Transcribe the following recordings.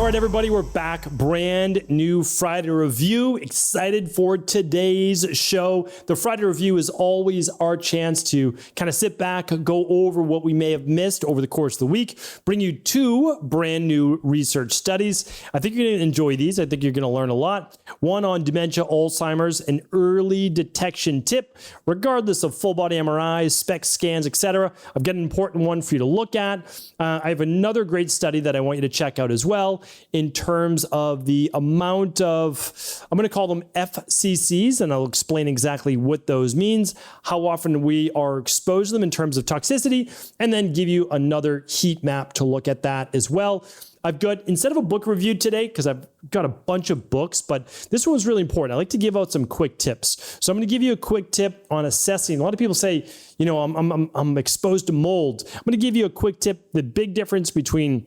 All right, everybody, we're back. Brand new Friday review. Excited for today's show. The Friday review is always our chance to kind of sit back, go over what we may have missed over the course of the week, bring you two brand new research studies. I think you're going to enjoy these. I think you're going to learn a lot. One on dementia, Alzheimer's, an early detection tip, regardless of full body MRIs, SPECT scans, etc. I've got an important one for you to look at. I have another great study that I want you to check out as well in terms of the amount of, I'm going to call them FCCs, and I'll explain exactly what those means, how often we are exposed to them in terms of toxicity, and then give you another heat map to look at that as well. I've got, instead of a book review today, because I've got a bunch of books, but this one's really important. I like to give out some quick tips. So I'm going to give you a quick tip on assessing. A lot of people say, you know, I'm exposed to mold. I'm going to give you a quick tip, the big difference between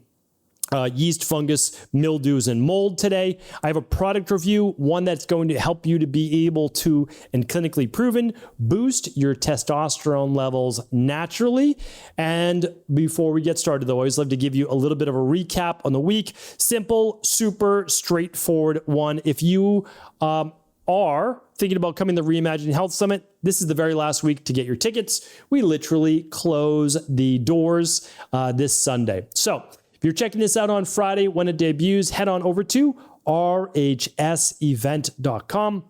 yeast, fungus, mildews, and mold today. I have a product review, one that's going to help you to be able to, and clinically proven, boost your testosterone levels naturally. And before we get started, though, I always love to give you a little bit of a recap on the week. Simple, super straightforward one. If you are thinking about coming to the Reimagine Health Summit, this is the very last week to get your tickets. We literally close the doors this Sunday. So if you're checking this out on Friday when it debuts, head on over to rhsevent.com.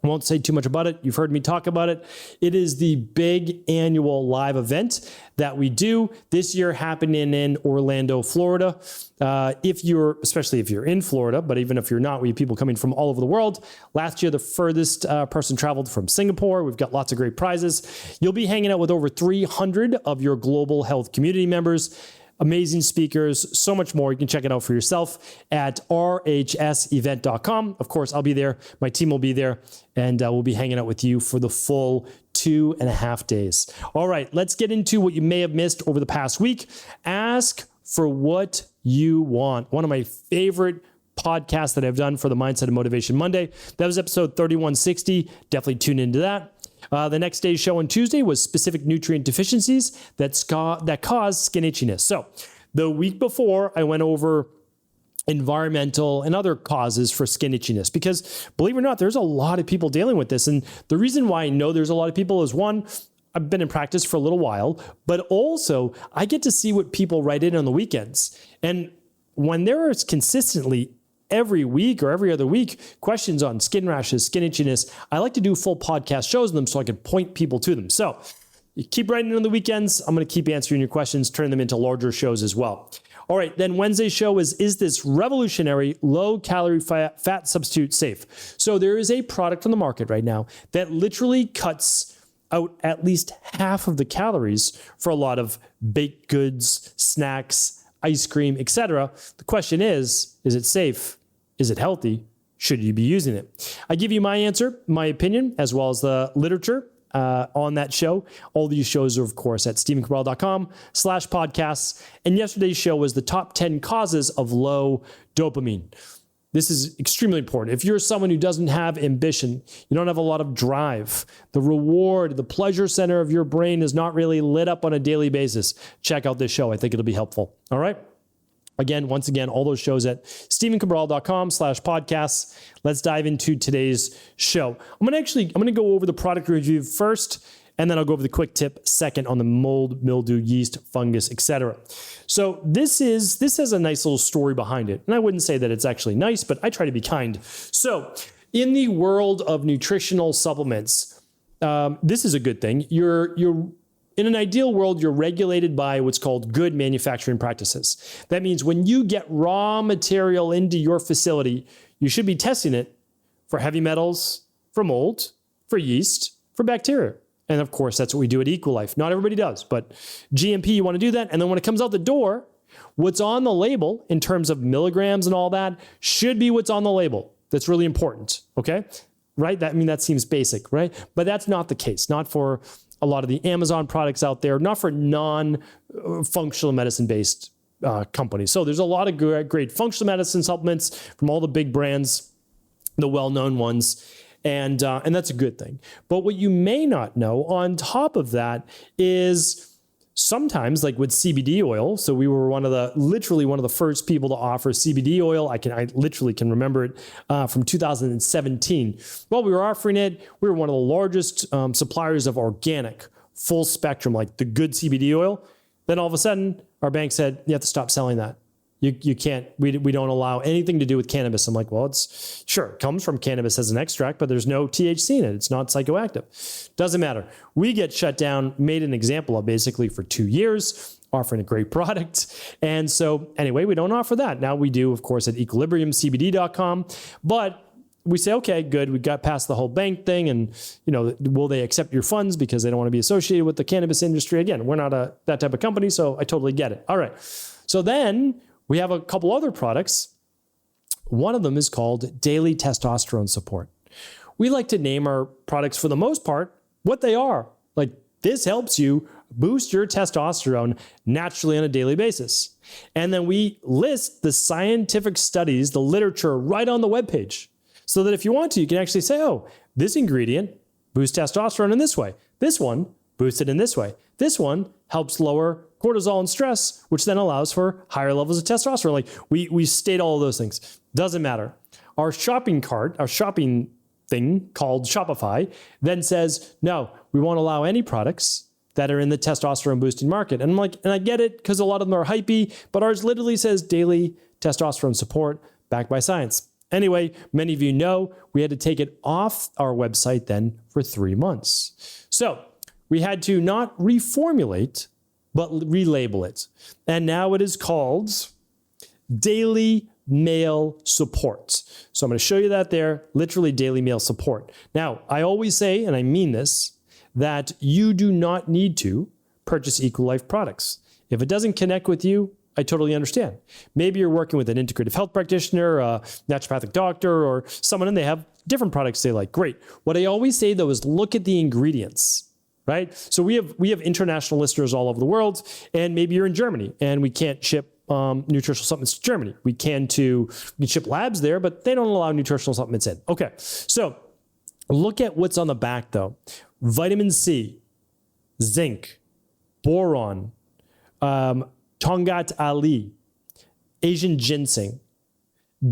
I won't say too much about it. You've heard me talk about it. It is the big annual live event that we do this year, happening in Orlando, Florida. Especially if you're in Florida, but even if you're not, we have people coming from all over the world. Last year, the furthest person traveled from Singapore. We've got lots of great prizes. You'll be hanging out with over 300 of your global health community members. Amazing speakers, so much more. You can check it out for yourself at rhsevent.com. Of course, I'll be there. My team will be there, and we'll be hanging out with you for the full 2.5 days. All right, let's get into what you may have missed over the past week. Ask for what you want. One of my favorite podcasts that I've done for the Mindset and Motivation Monday. That was episode 3160. Definitely tune into that. The next day's show on Tuesday was specific nutrient deficiencies that cause skin itchiness. So the week before, I went over environmental and other causes for skin itchiness, because believe it or not, there's a lot of people dealing with this. And the reason why I know there's a lot of people is, one, I've been in practice for a little while, but also I get to see what people write in on the weekends. And when there is consistently every week or every other week questions on skin rashes, skin itchiness, I like to do full podcast shows on them so I can point people to them. So you keep writing on the weekends. I'm going to keep answering your questions, turn them into larger shows as well. All right, then Wednesday's show is this revolutionary low-calorie fat substitute safe? So there is a product on the market right now that literally cuts out at least half of the calories for a lot of baked goods, snacks, ice cream, etc. The question is it safe? Is it healthy? Should you be using it? I give you my answer, my opinion, as well as the literature on that show. All these shows are, of course, at stephencabral.com/podcasts. And yesterday's show was the top 10 causes of low dopamine. This is extremely important. If you're someone who doesn't have ambition, you don't have a lot of drive, the reward, the pleasure center of your brain is not really lit up on a daily basis, check out this show. I think it'll be helpful. All right. Again, once again, all those shows at stephencabral.com/podcasts. Let's dive into today's show. I'm going to go over the product review first, and then I'll go over the quick tip second on the mold, mildew, yeast, fungus, etc. So this has a nice little story behind it. And I wouldn't say that it's actually nice, but I try to be kind. So in the world of nutritional supplements, this is a good thing. You're in an ideal world, you're regulated by what's called good manufacturing practices. That means when you get raw material into your facility, you should be testing it for heavy metals, for mold, for yeast, for bacteria. And of course, that's what we do at Equilife. Not everybody does, but GMP, you want to do that. And then when it comes out the door, what's on the label in terms of milligrams and all that should be what's on the label. That's really important, okay? Right? That seems basic, right? But that's not the case. Not for a lot of the Amazon products out there, not for non-functional medicine-based companies. So there's a lot of great functional medicine supplements from all the big brands, the well-known ones, and that's a good thing. But what you may not know on top of that is Sometimes, like with CBD oil, so we were literally one of the first people to offer CBD oil. I literally can remember it from 2017. Well, we were offering it. We were one of the largest suppliers of organic, full spectrum, like the good CBD oil. Then all of a sudden, our bank said, you have to stop selling that. You can't, we don't allow anything to do with cannabis. I'm like, well, it comes from cannabis as an extract, but there's no THC in it. It's not psychoactive. Doesn't matter. We get shut down, made an example of basically for 2 years, offering a great product. And so anyway, we don't offer that. Now we do, of course, at equilibriumcbd.com, but we say, okay, good. We got past the whole bank thing and, will they accept your funds because they don't want to be associated with the cannabis industry? Again, we're not that type of company, so I totally get it. All right. So then we have a couple other products. One of them is called Daily Testosterone Support. We like to name our products for the most part what they are. Like this helps you boost your testosterone naturally on a daily basis. And then we list the scientific studies, the literature right on the webpage. So that if you want to, you can actually say, oh, this ingredient boosts testosterone in this way. This one boosts it in this way. This one helps lower cortisol and stress, which then allows for higher levels of testosterone. Like we state all of those things. Doesn't matter. Our shopping cart, our shopping thing called Shopify, then says, no, we won't allow any products that are in the testosterone boosting market. And I'm like, and I get it because a lot of them are hypey, but ours literally says daily testosterone support backed by science. Anyway, many of you know we had to take it off our website then for 3 months. So we had to not reformulate, but relabel it. And now it is called Daily Male Support. So I'm going to show you that there, literally Daily Male Support. Now, I always say, and I mean this, that you do not need to purchase Equilife products. If it doesn't connect with you, I totally understand. Maybe you're working with an integrative health practitioner, a naturopathic doctor, or someone and they have different products they like. Great. What I always say though is look at the ingredients. Right? So we have international listeners all over the world, and maybe you're in Germany and we can't ship nutritional supplements to Germany. We can ship labs there, but they don't allow nutritional supplements in. Okay. So look at what's on the back though. Vitamin C, zinc, boron, Tongat Ali, Asian ginseng,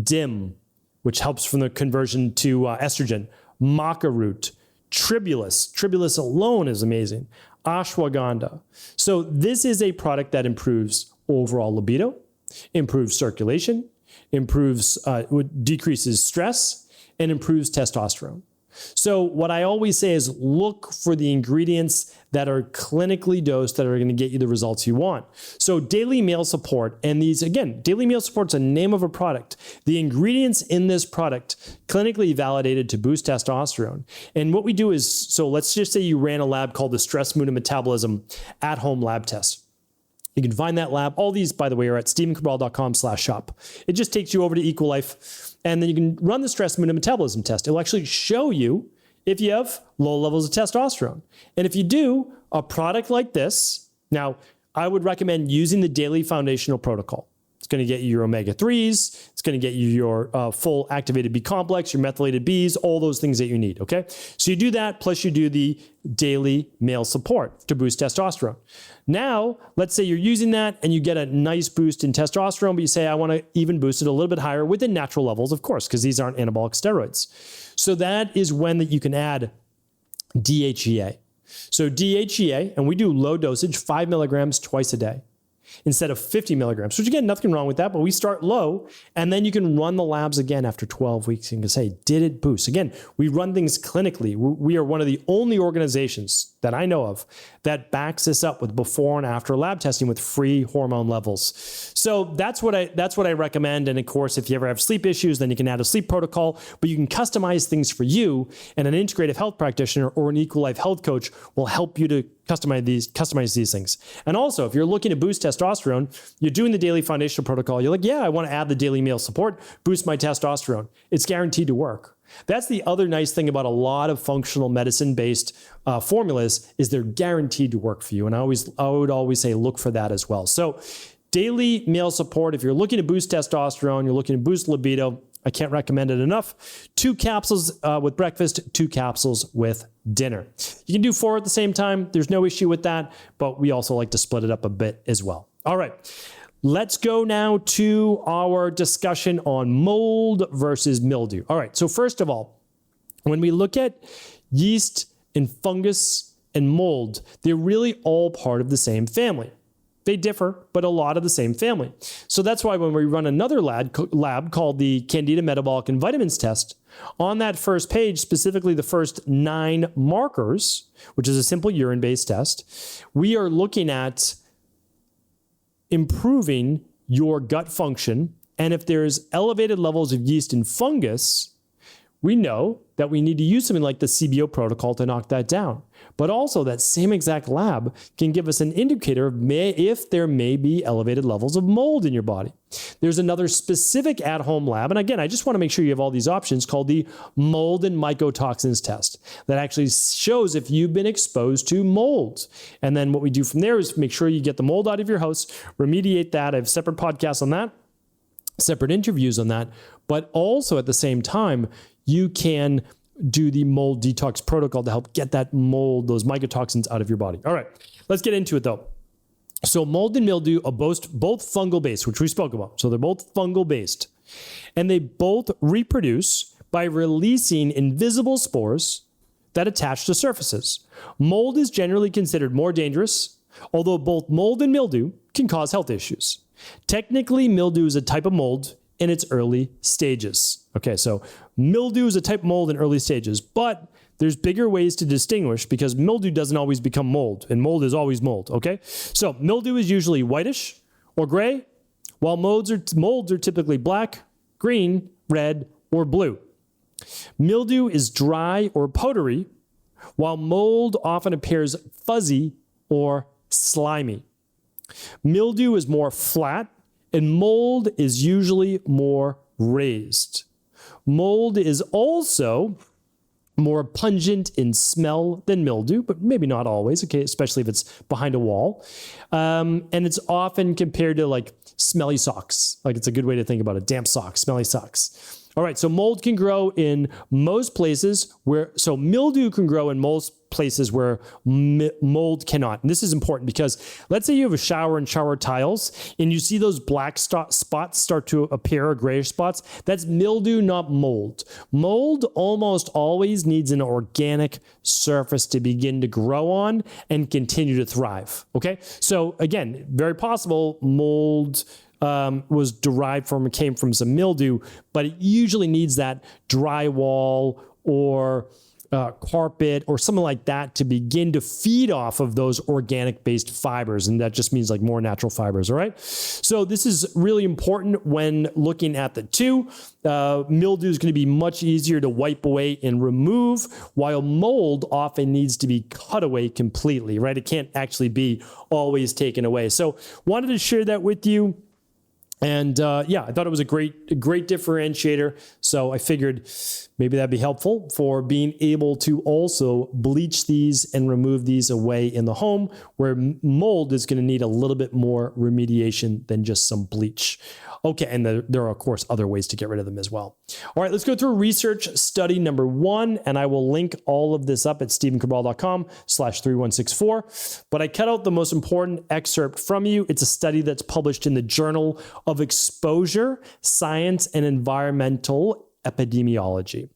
DIM, which helps from the conversion to estrogen, maca root, Tribulus alone is amazing. Ashwagandha. So this is a product that improves overall libido, improves circulation, decreases stress, and improves testosterone. So what I always say is look for the ingredients that are clinically dosed that are going to get you the results you want. So Daily Male Support, and these, again, Daily Male Support is a name of a product. The ingredients in this product, clinically validated to boost testosterone. And what we do is, so let's just say you ran a lab called the Stress, Mood, and Metabolism at-home lab test. You can find that lab. All these, by the way, are at stephencabral.com/shop. It just takes you over to Equilife, and then you can run the stress, mood, and metabolism test. It'll actually show you if you have low levels of testosterone. And if you do, a product like this, now, I would recommend using the daily foundational protocol. It's going to get you your omega-3s. It's going to get you your full activated B complex, your methylated Bs, all those things that you need, okay? So you do that, plus you do the daily male support to boost testosterone. Now, let's say you're using that and you get a nice boost in testosterone, but you say, I want to even boost it a little bit higher within natural levels, of course, because these aren't anabolic steroids. So that is when that you can add DHEA. So DHEA, and we do low dosage, 5 milligrams twice a day, instead of 50 milligrams, which again, nothing wrong with that, but we start low and then you can run the labs again after 12 weeks and you can say, did it boost? Again, we run things clinically. We are one of the only organizations that I know of that backs this up with before and after lab testing with free hormone levels. So that's what I recommend. And of course, if you ever have sleep issues, then you can add a sleep protocol, but you can customize things for you, and an integrative health practitioner or an Equilife health coach will help you to customize these things. And also, if you're looking to boost testosterone, you're doing the daily foundational protocol. You're like, yeah, I want to add the daily male support, boost my testosterone. It's guaranteed to work. That's the other nice thing about a lot of functional medicine-based formulas is they're guaranteed to work for you. And I would always say look for that as well. So daily male support, if you're looking to boost testosterone, you're looking to boost libido, I can't recommend it enough. 2 capsules with breakfast, 2 capsules with dinner. You can do 4 at the same time. There's no issue with that, but we also like to split it up a bit as well. All right. Let's go now to our discussion on mold versus mildew. All right. So first of all, when we look at yeast and fungus and mold, they're really all part of the same family. They differ, but a lot of the same family. So that's why when we run another lab called the Candida Metabolic and Vitamins Test, on that first page, specifically the first 9 markers, which is a simple urine-based test, we are looking at improving your gut function. And if there's elevated levels of yeast and fungus, we know that we need to use something like the CBO protocol to knock that down. But also that same exact lab can give us an indicator of if there may be elevated levels of mold in your body. There's another specific at-home lab, and again, I just want to make sure you have all these options, called the mold and mycotoxins test, that actually shows if you've been exposed to mold. And then what we do from there is make sure you get the mold out of your house, remediate that. I have separate podcasts on that, separate interviews on that, but also at the same time, you can do the mold detox protocol to help get that mold, those mycotoxins out of your body. All right, let's get into it though. So mold and mildew are both fungal based, which we spoke about. So they're both fungal based, and they both reproduce by releasing invisible spores that attach to surfaces. Mold is generally considered more dangerous, although both mold and mildew can cause health issues. Technically, mildew is a type of mold in its early stages. Okay, so mildew is a type of mold in early stages, but there's bigger ways to distinguish because mildew doesn't always become mold, and mold is always mold, okay? So mildew is usually whitish or gray, while molds are typically black, green, red, or blue. Mildew is dry or powdery, while mold often appears fuzzy or slimy. Mildew is more flat, and mold is usually more raised. Mold is also more pungent in smell than mildew, but maybe not always, okay, especially if it's behind a wall. And it's often compared to like smelly socks. Like it's a good way to think about it. Damp socks, smelly socks. All right, so mold can grow in most places so mildew can grow in most places where mold cannot. And this is important because let's say you have a shower and shower tiles and you see those black spots start to appear, or grayish spots. That's mildew, not mold. Mold almost always needs an organic surface to begin to grow on and continue to thrive, okay? So again, very possible mold came from some mildew, but it usually needs that drywall or carpet or something like that to begin to feed off of those organic based fibers. And that just means like more natural fibers. All right. So this is really important when looking at the two. Mildew is going to be much easier to wipe away and remove, while mold often needs to be cut away completely, right? It can't actually be always taken away. So wanted to share that with you. And yeah, I thought it was a great differentiator. So I figured maybe that'd be helpful for being able to also bleach these and remove these away in the home, where mold is going to need a little bit more remediation than just some bleach. Okay, and there are, of course, other ways to get rid of them as well. All right, let's go through research study number 1, and I will link all of this up at stephencabral.com/3164. But I cut out the most important excerpt from you. It's a study that's published in the Journal of Exposure, Science, and Environmental Epidemiology.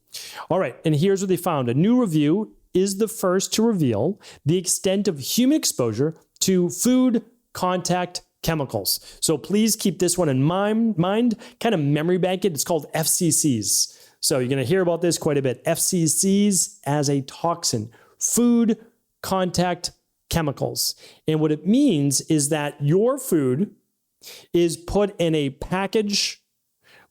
All right, and here's what they found. A new review is the first to reveal the extent of human exposure to food contact chemicals. So please keep this one in mind, kind of memory bank it. It's called FCCs. So you're going to hear about this quite a bit. FCCs as a toxin, food contact chemicals. And what it means is that your food is put in a package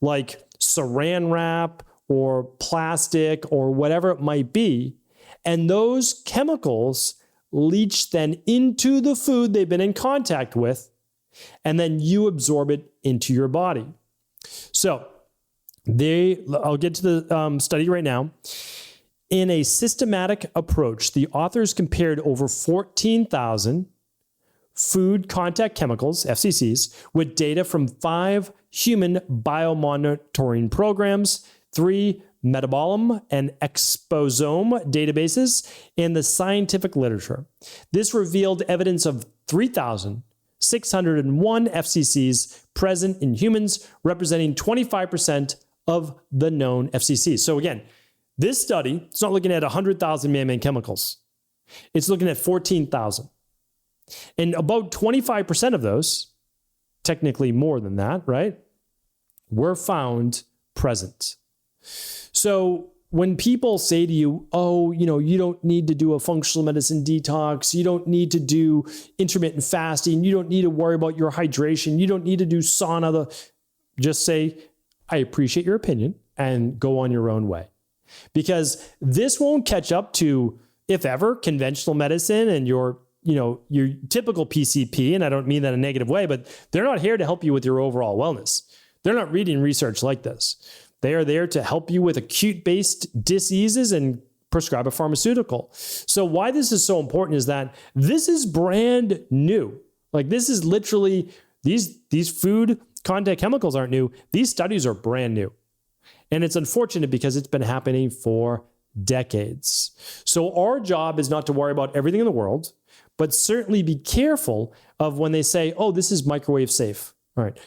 like saran wrap or plastic or whatever it might be, and those chemicals leach then into the food they've been in contact with, and then you absorb it into your body. So I'll get to the study right now. In a systematic approach, the authors compared over 14,000 food contact chemicals, FCCs, with data from 5 human biomonitoring programs, 3 metabolome and exposome databases, and the scientific literature. This revealed evidence of 3,601 FCCs present in humans, representing 25% of the known FCCs. So again, this study, it's not looking at 100,000 man-made chemicals. It's looking at 14,000. And about 25% of those, technically more than that, right, were found present. So when people say to you, oh, you don't need to do a functional medicine detox, you don't need to do intermittent fasting, you don't need to worry about your hydration, you don't need to do sauna, just say, I appreciate your opinion and go on your own way. Because this won't catch up to, if ever, conventional medicine and your typical PCP, and I don't mean that in a negative way, but they're not here to help you with your overall wellness. They're not reading research like this. They are there to help you with acute-based diseases and prescribe a pharmaceutical. So why this is so important is that this is brand new. Like this is literally, these food contact chemicals aren't new. These studies are brand new. And it's unfortunate because it's been happening for decades. So our job is not to worry about everything in the world, but certainly be careful of when they say, oh, this is microwave safe. All right.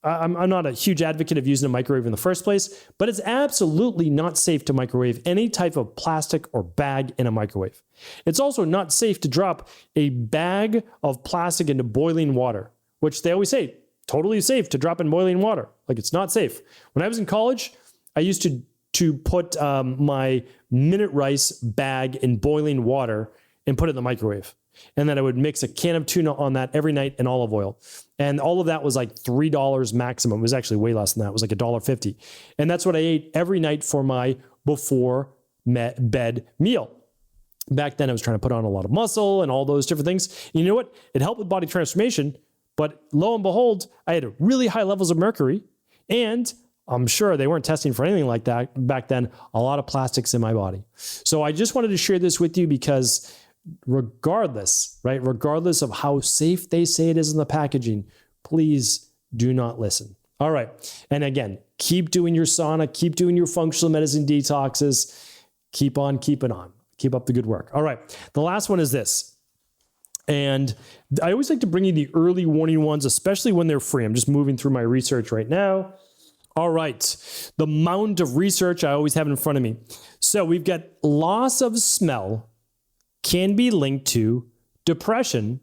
I'm not a huge advocate of using a microwave in the first place, but it's absolutely not safe to microwave any type of plastic or bag in a microwave. It's also not safe to drop a bag of plastic into boiling water, which they always say, totally safe to drop in boiling water. Like it's not safe. When I was in college, I used to put my minute rice bag in boiling water and put it in the microwave. And then I would mix a can of tuna on that every night in olive oil. And all of that was like $3 maximum. It was actually way less than that. It was like $1.50. And that's what I ate every night for my before bed meal. Back then I was trying to put on a lot of muscle and all those different things. And you know what? It helped with body transformation, but lo and behold, I had really high levels of mercury, and I'm sure they weren't testing for anything like that back then, a lot of plastics in my body. So I just wanted to share this with you because regardless of how safe they say it is in the packaging, please do not listen. All right. And again, keep doing your sauna, keep doing your functional medicine detoxes, keep on keeping on, keep up the good work. All right. The last one is this. And I always like to bring you the early warning ones, especially when they're free. I'm just moving through my research right now. All right. The mountain of research I always have in front of me. So we've got loss of smell can be linked to depression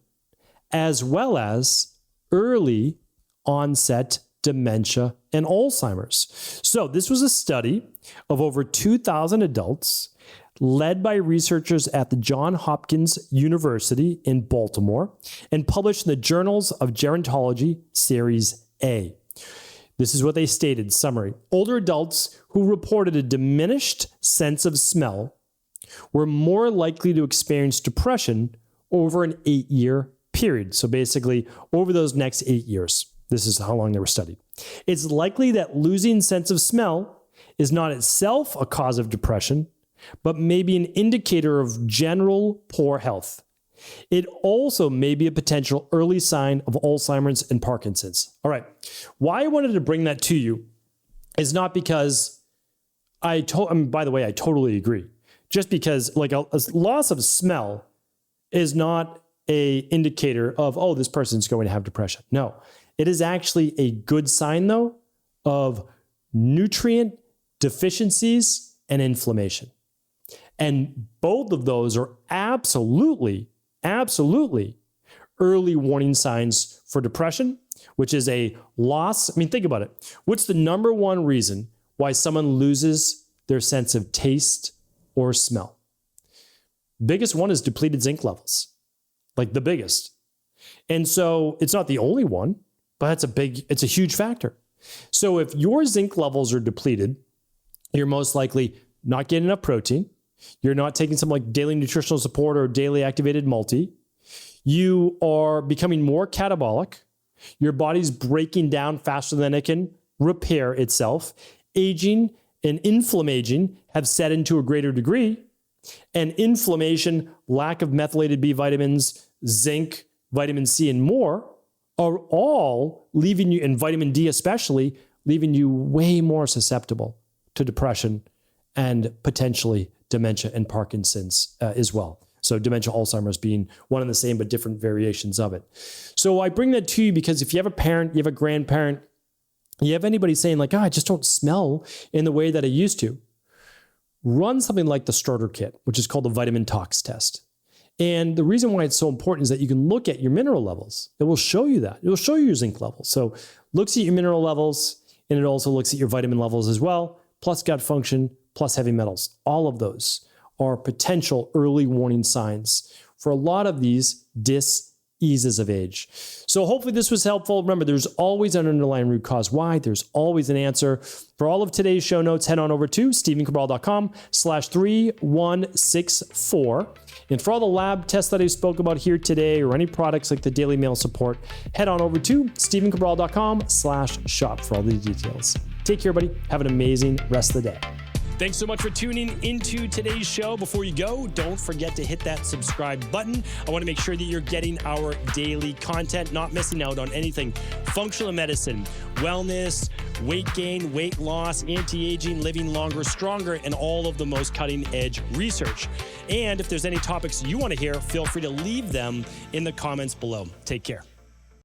as well as early onset dementia and Alzheimer's. So this was a study of over 2,000 adults led by researchers at the Johns Hopkins University in Baltimore and published in the Journals of Gerontology Series A. This is what they stated, summary. Older adults who reported a diminished sense of smell were more likely to experience depression over an 8-year period. So basically, over those next 8 years, this is how long they were studied. It's likely that losing sense of smell is not itself a cause of depression, but may be an indicator of general poor health. It also may be a potential early sign of Alzheimer's and Parkinson's. All right. Why I wanted to bring that to you is not because by the way, I totally agree. Just because like a loss of smell is not an indicator of, oh, this person's going to have depression. No, it is actually a good sign though of nutrient deficiencies and inflammation. And both of those are absolutely early warning signs for depression, which is a loss. I mean, think about it. What's the number one reason why someone loses their sense of taste or smell? Biggest one is depleted zinc levels, like the biggest. And so it's not the only one, but it's a huge factor. So if your zinc levels are depleted, you're most likely not getting enough protein. You're not taking some like daily nutritional support or daily activated multi. You are becoming more catabolic. Your body's breaking down faster than it can repair itself. Aging and inflammation have set into a greater degree. And inflammation, lack of methylated B vitamins, zinc, vitamin C, and more are all leaving you, and vitamin D especially, leaving you way more susceptible to depression and potentially dementia and Parkinson's as well. So dementia, Alzheimer's being one and the same, but different variations of it. So I bring that to you because if you have a parent, you have a grandparent, you have anybody saying like, I just don't smell in the way that I used to, run something like the starter kit, which is called the vitamin tox test. And the reason why it's so important is that you can look at your mineral levels. It will show you that. It will show you your zinc levels. So looks at your mineral levels, and it also looks at your vitamin levels as well, plus gut function, plus heavy metals. All of those are potential early warning signs for a lot of these diseases of age. So hopefully this was helpful. Remember, there's always an underlying root cause why. There's always an answer. For all of today's show notes, head on over to stephencabral.com/3164. And for all the lab tests that I spoke about here today, or any products like the Daily Mail support, head on over to stephencabral.com/shop for all the details. Take care, buddy. Have an amazing rest of the day. Thanks so much for tuning into today's show. Before you go, don't forget to hit that subscribe button. I want to make sure that you're getting our daily content, not missing out on anything functional medicine, wellness, weight gain, weight loss, anti-aging, living longer, stronger, and all of the most cutting-edge research. And if there's any topics you want to hear, feel free to leave them in the comments below. Take care.